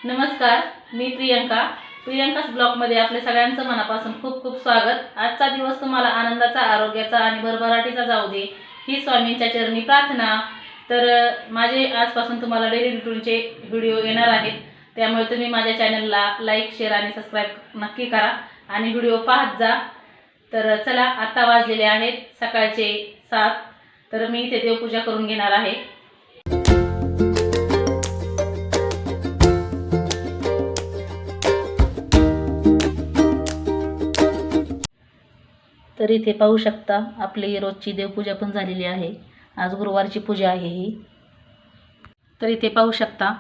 नमस्कार, मी प्रियंकाच ब्लॉगमध्ये आपल्या सगळ्यांचं मनापासून खूप खूप स्वागत। आजचा दिवस तुम्हाला आनंदाचा, आरोग्याचा आणि भरभराटीचा जाऊ दे ही स्वामींच्या चरणी प्रार्थना। तर माझे आजपासून तुम्हाला डेली रुटीनचे व्हिडिओ येणार आहेत, त्यामुळे तुम्ही माझ्या चॅनलला लाईक, शेअर आणि सबस्क्राईब नक्की करा आणि व्हिडिओ पाहत जा। तर चला, आता वाजलेले आहेत सकाळचे 7। तर मी इथे देवपूजा करून घेणार आहे। तर इथे पाहू शकता आपली रोजची देवपूजा पण झालेली आहे। आज गुरुवारची पूजा आहे ही। तर इथे पाहू शकता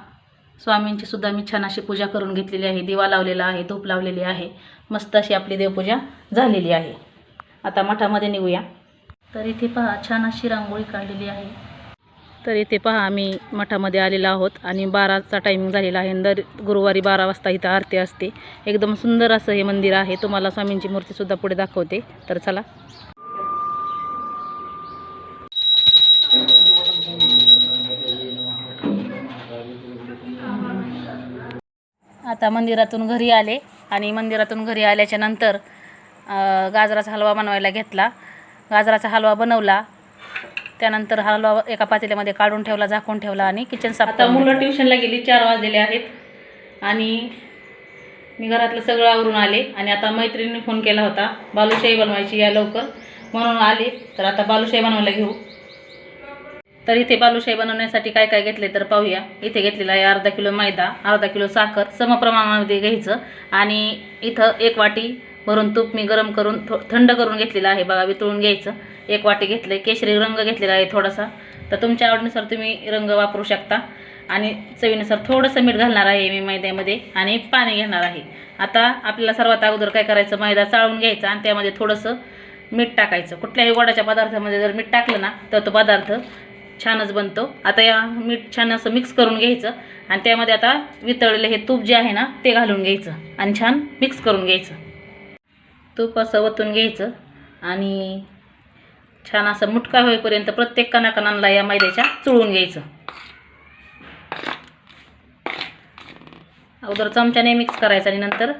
स्वामींची सुद्धा मी छान अशी पूजा करून घेतलेली आहे। दिवा लावलेला आहे, धूप लावलेली आहे, मस्त अशी आपली देवपूजा झालेली आहे। आता मठामध्ये निघूया। तर इथे पहा छान अशी रांगोळी काढलेली आहे। तर इथे पहा आम्ही मठामध्ये आलेलो आहोत आणि 12चा टायमिंग झालेला आहे। दर गुरुवारी 12 वाजता इथं आरती असते। एकदम सुंदर असं हे मंदिर आहे। तुम्हाला स्वामींची मूर्ती सुद्धा पुढे दाखवते। तर चला, आता मंदिरातून घरी आले आणि मंदिरातून घरी आल्याच्या नंतर गाजराचा हलवा बनवायला घेतला। गाजराचा हलवा बनवला, त्यानंतर हलवा एका पातेल्यामध्ये काढून ठेवला, झाकून ठेवला आणि किचन साफ करून मुलं ट्युशनला गेली। 4 वाजलेले आहेत आणि मी घरातलं सगळं आवरून आले आणि आता मैत्रिणीने फोन केला होता, बालुशाही बनवायची या लवकर, म्हणून आले। तर आता बालुशाही बनवायला घेऊ। तर इथे बालुशाही बनवण्यासाठी काय काय घेतले तर पाहूया। इथे घेतलेला आहे अर्धा किलो मैदा, अर्धा किलो साखर समप्रमाणामध्ये घ्यायचं आणि इथं 1 वाटी भरून तूप मी गरम करून थंड करून घेतलेलं आहे बघा, वितळून घ्यायचं। 1 वाटी घेतले, केशरी रंग घेतलेला आहे थोडासा, तर तुमच्या आवडीनुसार तुम्ही रंग वापरू शकता आणि चवीनुसार थोडंसं मीठ घालणार आहे मी मैद्यामध्ये आणि पाणी घेणार आहे। आता आपल्याला सर्वात अगोदर काय करायचं, मैदा चाळून घ्यायचा आणि त्यामध्ये थोडंसं मीठ टाकायचं। कुठल्याही गोडाच्या पदार्थामध्ये जर मीठ टाकलं ना तर तो पदार्थ छानच बनतो। आता या मीठ छान असं मिक्स करून घ्यायचं आणि त्यामध्ये आता वितळलेले हे तूप जे आहे ना ते घालून घ्यायचं आणि छान मिक्स करून घ्यायचं। तूप असं वतून घ्यायचं आणि छान असं मुटका होईपर्यंत प्रत्येक कणाकणांना या मैद्याच्या चुळून घ्यायचं। अगोदर चमच्याने मिक्स करायचं आणि नंतर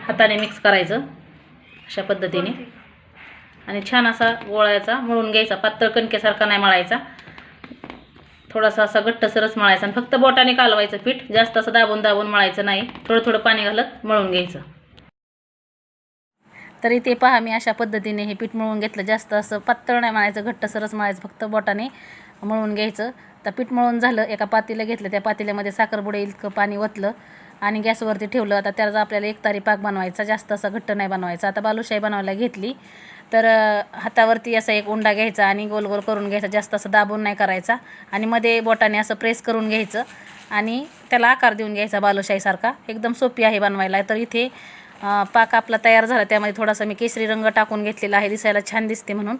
हाताने मिक्स करायचं अशा पद्धतीने आणि छान असा गोळायचा, मळून घ्यायचा। पातळ कणकेसारखा नाही मळायचा, थोडासा असा घट्टसरच मळायचा आणि फक्त बोटाने कालवायचं पीठ, जास्त असं दाबून दाबून मळायचं नाही, थोडं थोडं पाणी घालत मळून घ्यायचं। तर इथे पहा मी अशा पद्धतीने हे पीठ मळून घेतलं। जास्त असं पातळ नाही मळायचं, घट्टसरच मळायचं, फक्त बोटाने मळून घ्यायचं। तर पीठ मळून झालं, एका पातेलं घेतलं, त्या पातेल्यामध्ये साखर बुडे इतकं पाणी ओतलं आणि गॅसवरती ठेवलं। आता त्याचा आपल्याला एकतारी पाक बनवायचा, जास्त असा घट्ट नाही बनवायचा। आता बालुशाही बनवायला घेतली, तर हातावरती असा एक उंडा घ्यायचा आणि गोल गोल करून घ्यायचा, जास्त असं दाबून नाही करायचा आणि मध्ये बोटाने असं प्रेस करून घ्यायचं आणि त्याला आकार देऊन घ्यायचा बालुशाहीसारखा। एकदम सोपी आहे बनवायला। तर इथे पाक आपला तयार झाला, त्यामध्ये थोडासा मी केशरी रंग टाकून घेतलेला आहे, दिसायला छान दिसते म्हणून,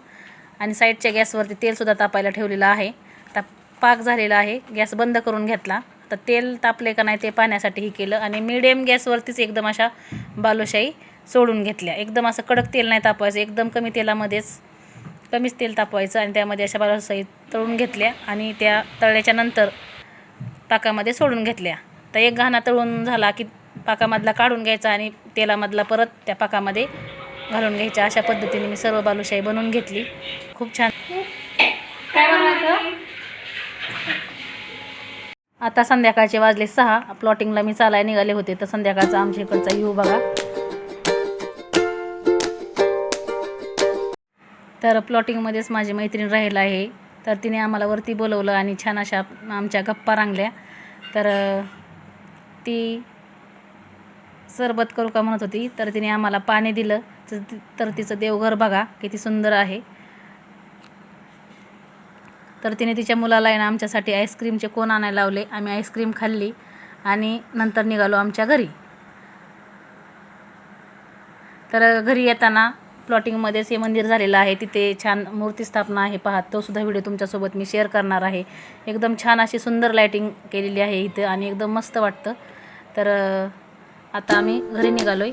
आणि साईडच्या गॅसवरती तेलसुद्धा तापायला ठेवलेलं आहे। आता पाक झालेला आहे, गॅस बंद करून घेतला। तर तेल तापले का नाही ते पाहण्यासाठी हे केलं आणि मिडियम गॅसवरतीच एकदम अशा बालुशाही सोडून घेतल्या। एकदम असं कडक तेल नाही तापवायचं, एकदम कमी तेलामध्येच, कमीच तेल तापवायचं आणि त्यामध्ये अशा बालुशाही तळून घेतल्या आणि त्या तळल्याच्या नंतर पाकामध्ये सोडून घेतल्या। तर एक घाणा तळून झाला की पाकामधला काढून घ्यायचा आणि तेलामधला परत त्या पाकामध्ये घालून घ्यायच्या। अशा पद्धतीने मी सर्व बालुशाही बनवून घेतली, खूप छान। काय बनवायचं आता संध्याकाळचे वाजले 6, प्लॉटिंगला मी चालायला निघाले होते। तर संध्याकाळचा आमच्या इकडचा व्ह्यू बघा। तर प्लॉटिंगमध्येच माझी मैत्रीण राहिला आहे, तर तिने आम्हाला वरती बोलवलं आणि छान अशा आमच्या गप्पा रांगल्या। तर ती सरबत करू का म्हणत होती, तर तिने आम्हाला पाणी दिलं। तर तिचं देवघर बघा किती सुंदर आहे। तर तिने तिच्या मुलाला आहे ना आमच्यासाठी आईस्क्रीमचे कोन आणायला लावले। आम्ही आईस्क्रीम खाल्ली आणि नंतर निघालो आमच्या घरी। तर घरी येताना प्लॉटिंगमध्येच हे मंदिर झालेलं आहे, तिथे छान मूर्ती स्थापना आहे पहा, तो सुद्धा व्हिडिओ तुमच्यासोबत मी शेअर करणार आहे। एकदम छान अशी सुंदर लाईटिंग केलेली आहे इथं आणि एकदम मस्त वाटतं। तर आता आम्ही घरी निघालोय।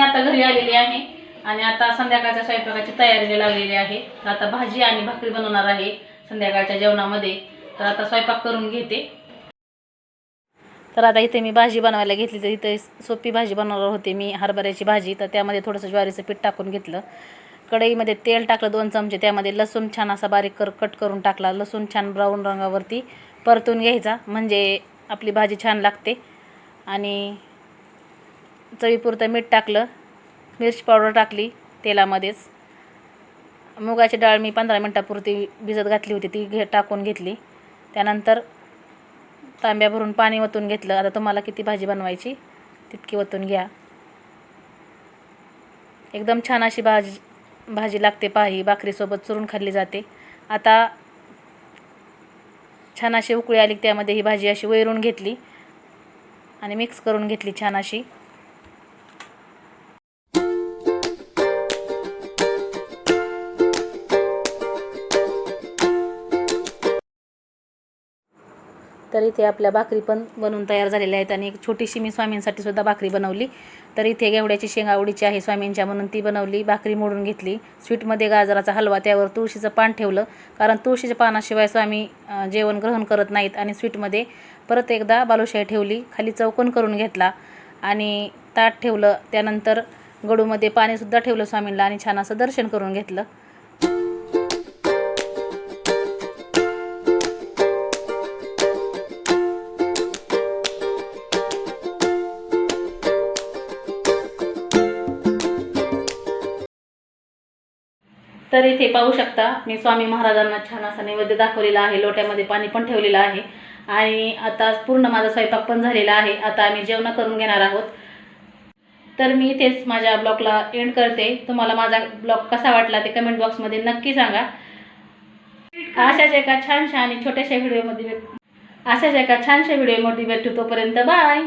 आता घरी आलेली आहे आणि आता संध्याकाळच्या स्वयंपाकाची तयारी लागलेली आहे। आता भाजी आणि भाकरी बनवणार आहे संध्याकाळच्या जेवणामध्ये। तर आता स्वयंपाक करून घेते. तर आता इथे मी भाजी बनवायला घेतली. तर इथे सोपी भाजी बनवणार होते मी, हरभऱ्याची भाजी. तर त्यामध्ये थोडंसं ज्वारीचं पीठ टाकून घेतलं. कढईमध्ये तेल टाकलं 2 चमचे. त्यामध्ये लसूण छान असा बारीक कट करून टाकला. लसूण छान ब्राऊन रंगावरती परतून घ्यायचा, म्हणजे आपली भाजी छान लागते. आणि चवीपुरतं मीठ टाकलं. मिरची पावडर टाकली तेलामध्येच. मुगाची डाळ मी 15 मिनटापुरती भिजत घातली होती, ती टाकून घेतली. त्यानंतर तांब्या भरून पाणी ओतून घेतलं. आता तुम्हाला किती भाजी बनवायची तितकी ओतून घ्या. एकदम छान अशी भाजी लागते. पाही भाकरीसोबत चुरून खाल्ली जाते. आता छान अशी उकळी आली, त्यामध्ये ही भाजी अशी वैरून घेतली आणि मिक्स करून घेतली छान अशी. तर इथे आपल्या भाकरी पण बनवून तयार झालेल्या आहेत. आणि एक छोटीशी मी स्वामींसाठी सुद्धा भाकरी बनवली. तर इथे घेवड्याची शेंग आवडीची आहे स्वामींच्या म्हणून ती बनवली. भाकरी मोडून घेतली. स्वीटमध्ये गाजराचा हलवा, त्यावर तुळशीचं पान ठेवलं, कारण तुळशीच्या पानाशिवाय स्वामी जेवण ग्रहण करत नाहीत. आणि स्वीटमध्ये परत एकदा बालुशाही ठेवली. खाली चौकोन करून घेतला आणि ताट ठेवलं. त्यानंतर गडूमध्ये पाणीसुद्धा ठेवलं स्वामींना आणि छान असं दर्शन करून घेतलं. तर इथे पाहू शकता मी स्वामी महाराजांना छान असा नैवेद्य दाखवलेला आहे. लोट्यामध्ये पाणी पण ठेवलेलं आहे. आणि आता पूर्ण माझा स्वयंपाक पण झालेला आहे. आता आम्ही जेवण करून घेणार आहोत. तर मी इथेच माझ्या ब्लॉगला एंड करते. तुम्हाला माझा ब्लॉग कसा वाटला ते कमेंट बॉक्समध्ये नक्की सांगा. अशाच एका छानशा आणि छोट्याशा व्हिडिओमध्ये भेटू तोपर्यंत बाय.